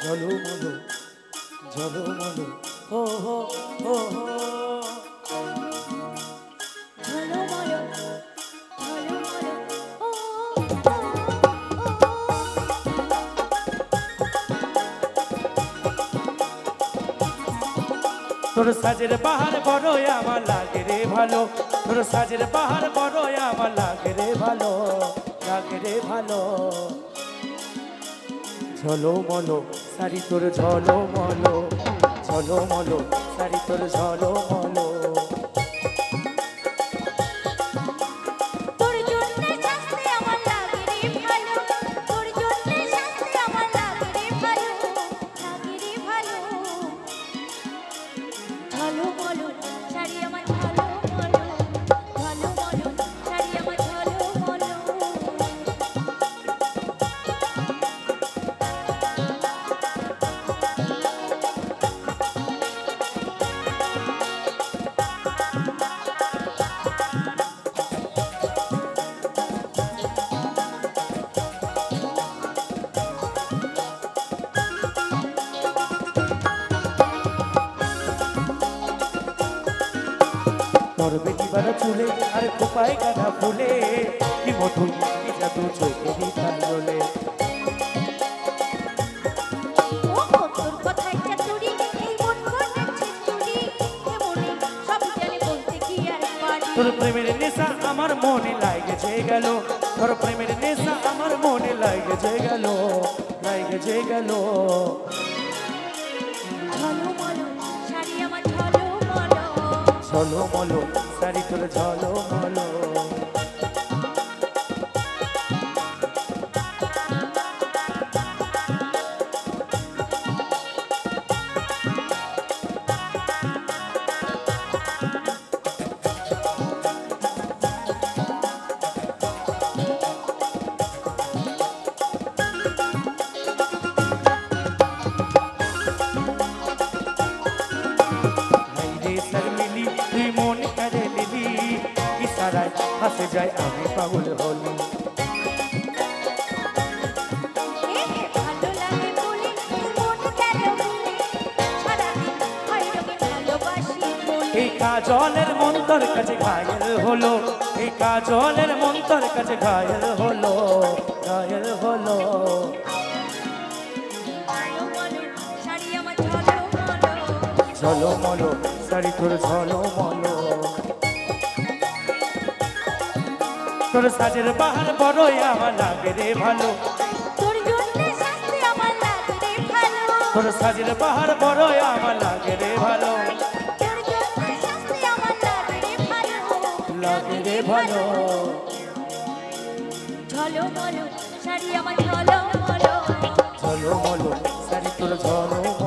ঝলমলো ঝলমলো হো হো হো হো ঝলমলো ঝলমলো ও তোর সাজের বাহার বড়ই আমার লাগে রে ভালো তোর সাজের বাহার বড়ই আমার লাগে রে ভালো ঝলমলো শাড়ি তোর ঝলমলো ঝলমলো শাড়ি তোর ঝলমলো তোর জন্য শাস্তি আমার লাগে রে ভালো তোর জন্য শাস্তি আমার লাগে রে ভালো ঝলমলো শাড়ি আমার ঝলমলো শাড়ি আমার ঝলমলো তোর বেটি বাড়া চুলে আর কোপায় গাধা ফুলে কি মধুর কি জাদু চোখে দিতার বলে ও তোর কথায় চাতুরি এই মন করছে চুরি এ মনে সব জানে বলতে কি আর পারি তোর প্রেমের নেশা আমার মনে লাগেছে গেল তোর প্রেমের নেশা আমার মনে লাগেছে গেল ঝলমলো শাড়ি আমার ঝলমলো ঝলমলো শাড়ি তোর ঝলমলো তুই মন করে নিবি ইশারায় ফাঁসে যায় আমি পাগল হলি ভালো লাগে বলে মন গেল ভুলে সারাদিন হয়তো ভালোবাসি বলে এই কাজলের মন তোর কাছে ঘায়েল হলো এই কাজলের মন তোর কাছে ঘায়েল হলো ঝলমলো শাড়ি আমার ঝলমলো ঝলমলো শাড়ি তোর ঝলমলো তোর সাজের বাহার বড়ই আমার লাগে রে ভালো তোর জন্য শাস্তি আমার লাগে রে ভালো তোর সাজের বাহার বড়ই আমার লাগে রে ভালো তোর জন্য শাস্তি আমার লাগে রে ভালো ঝলমলো শাড়ি আমার ঝলমলো ঝলমলো শাড়ি তোর ঝলমলো